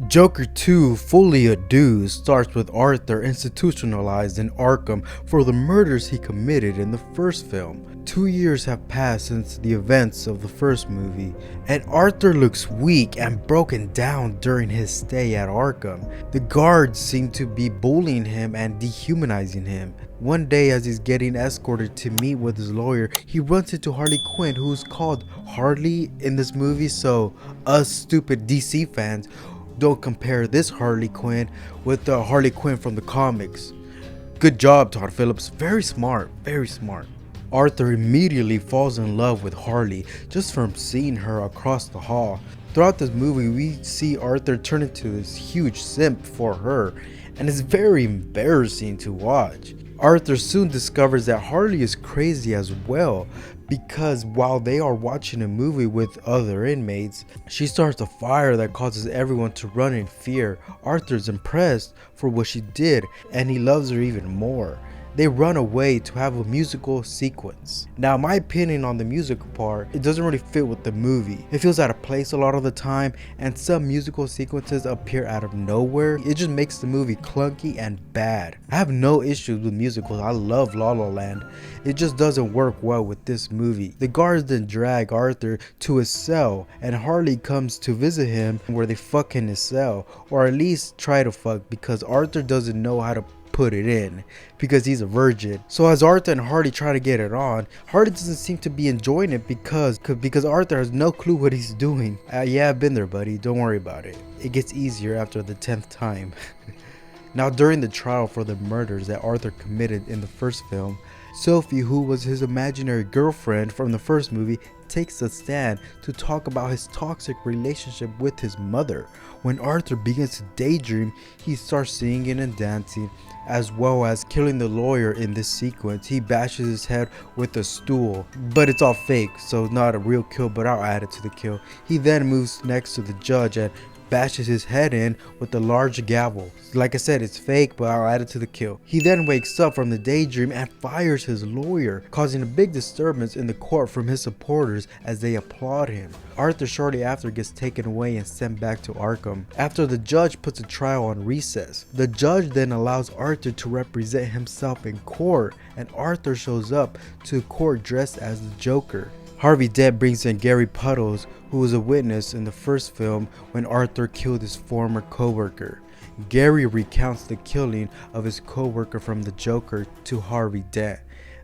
Joker 2 Folie Deux starts with Arthur institutionalized in Arkham for the murders he committed in the first film. 2 years have passed since the events of the first movie, and Arthur looks weak and broken down during his stay at Arkham. The guards seem to be bullying him and dehumanizing him. One day, as he's getting escorted to meet with his lawyer, he runs into HarleQuin, who's called Harley in this movie, so us stupid DC fans don't compare this HarleQuin with the HarleQuin from the comics. Good job, Todd Phillips. Very smart, very smart. Arthur immediately falls in love with Harley just from seeing her across the hall. Throughout this movie, we see Arthur turn into this huge simp for her, and it's very embarrassing to watch. Arthur soon discovers that Harley is crazy as well, because while they are watching a movie with other inmates, she starts a fire that causes everyone to run in fear. Arthur's impressed for what she did, and he loves her even more. They run away to have a musical sequence. Now, my opinion on the musical part, it doesn't really fit with the movie. It feels out of place a lot of the time, and some musical sequences appear out of nowhere. It just makes the movie clunky and bad. I have no issues with musicals. I love La La Land. It just doesn't work well with this movie. The guards then drag Arthur to his cell, and Harley comes to visit him where they fuck in his cell, or at least try to fuck, because Arthur doesn't know how to put it in because he's a virgin. So as Arthur and Harley try to get it on, Harley doesn't seem to be enjoying it because Arthur has no clue what he's doing. Yeah, I've been there, buddy. Don't worry about it. It gets easier after the 10th time. Now, during the trial for the murders that Arthur committed in the first film, Sophie, who was his imaginary girlfriend from the first movie, takes a stand to talk about his toxic relationship with his mother. When Arthur begins to daydream, he starts singing and dancing, as well as killing the lawyer in this sequence. He bashes his head with a stool, but it's all fake, so it's not a real kill, but I'll add it to the kill. He then moves next to the judge and bashes his head in with a large gavel. Like I said, it's fake, but I'll add it to the kill. He then wakes up from the daydream and fires his lawyer, causing a big disturbance in the court from his supporters as they applaud him. Arthur shortly after gets taken away and sent back to Arkham after the judge puts a trial on recess. The judge then allows Arthur to represent himself in court, and Arthur shows up to court dressed as the Joker. Harvey Dent brings in Gary Puddles, who was a witness in the first film when Arthur killed his former co-worker. Gary recounts the killing of his co-worker from the Joker to Harvey Dent.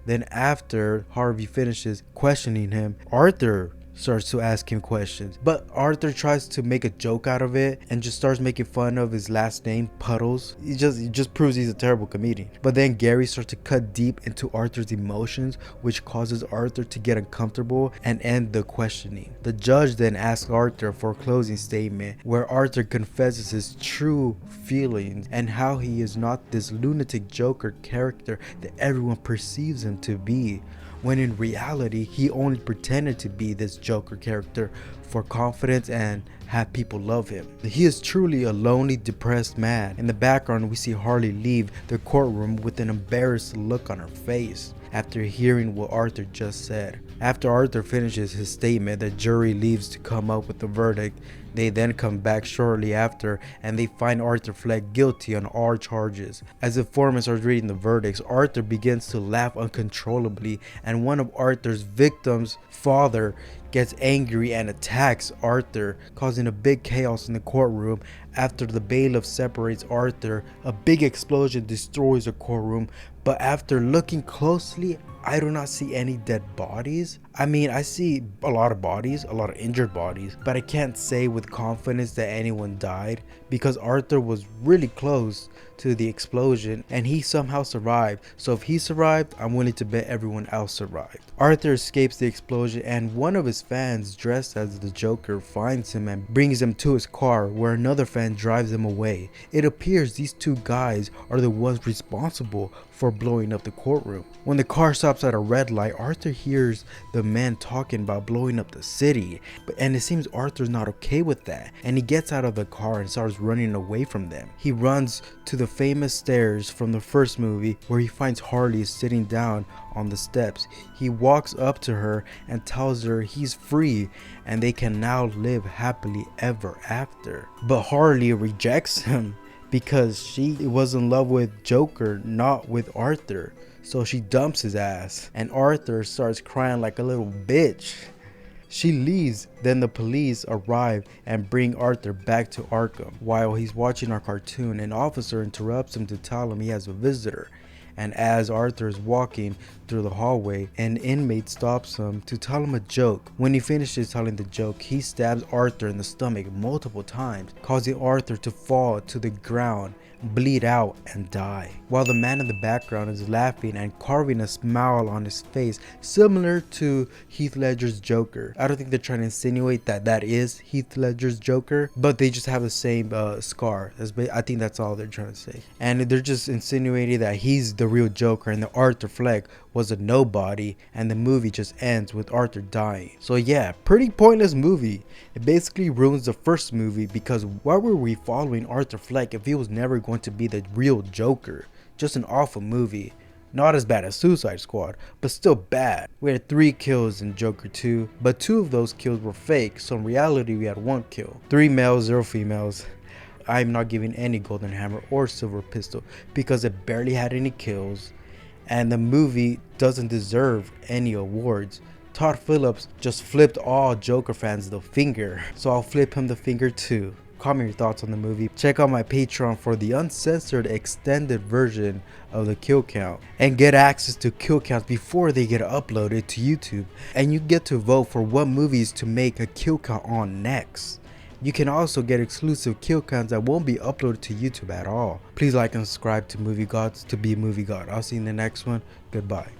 Then after Harvey finishes questioning him, Arthur starts to ask him questions, but Arthur tries to make a joke out of it and just starts making fun of his last name, Puddles. He just proves he's a terrible comedian. But then Gary starts to cut deep into Arthur's emotions, which causes Arthur to get uncomfortable and end the questioning. The judge then asks Arthur for a closing statement where Arthur confesses his true feelings and how he is not this lunatic Joker character that everyone perceives him to be, when in reality he only pretended to be this Joker character for confidence and have people love him. He is truly a lonely, depressed man. In the background, we see Harley leave the courtroom with an embarrassed look on her face after hearing what Arthur just said. After Arthur finishes his statement, the jury leaves to come up with the verdict. They then come back shortly after and they find Arthur Fleck guilty on all charges. As the foreman starts reading the verdicts, Arthur begins to laugh uncontrollably, and one of Arthur's victims' father gets angry and attacks Arthur, causing a big chaos in the courtroom. After the bailiff separates Arthur, a big explosion destroys the courtroom, but after looking closely, I do not see any dead bodies. I mean, I see a lot of bodies, a lot of injured bodies, but I can't say with confidence that anyone died because Arthur was really close to the explosion and he somehow survived. So if he survived, I'm willing to bet everyone else survived. Arthur escapes the explosion and one of his fans dressed as the Joker finds him and brings him to his car, where another fan drives him away. It appears these two guys are the ones responsible for blowing up the courtroom. When the car stops at a red light, Arthur hears the men talking about blowing up the city, and it seems Arthur's not okay with that, and he gets out of the car and starts running away from them. He runs to the the famous stairs from the first movie where he finds Harley sitting down on the steps. He walks up to her and tells her he's free and they can now live happily ever after. But Harley rejects him because she was in love with Joker, not with Arthur. So she dumps his ass and Arthur starts crying like a little bitch. She leaves, then the police arrive and bring Arthur back to Arkham. While he's watching our cartoon, an officer interrupts him to tell him he has a visitor. And as Arthur is walking through the hallway, an inmate stops him to tell him a joke. When he finishes telling the joke, he stabs Arthur in the stomach multiple times, causing Arthur to fall to the ground, bleed out, and die. While the man in the background is laughing and carving a smile on his face similar to Heath Ledger's Joker. I don't think they're trying to insinuate that that is Heath Ledger's Joker, but they just have the same scar. I think that's all they're trying to say. And they're just insinuating that he's the real Joker and that Arthur Fleck was a nobody, and the movie just ends with Arthur dying. So yeah, pretty pointless movie. It basically ruins the first movie because why were we following Arthur Fleck if he was never going to be the real Joker? Just an awful movie. Not as bad as Suicide Squad, but still bad. We had 3 kills in Joker 2, but 2 of those kills were fake, so in reality we had 1 kill. 3 males, 0 females. I'm not giving any Golden Hammer or Silver Pistol because it barely had any kills, and the movie doesn't deserve any awards. Todd Phillips just flipped all Joker fans the finger, so I'll flip him the finger too. Comment your thoughts on the movie. Check out my Patreon for the uncensored extended version of the kill count and get access to kill counts before they get uploaded to YouTube, and you get to vote for what movies to make a kill count on next. You can also get exclusive kill counts that won't be uploaded to YouTube at all. Please like and subscribe to Movie Gods to be Movie God. I'll see you in the next one. Goodbye.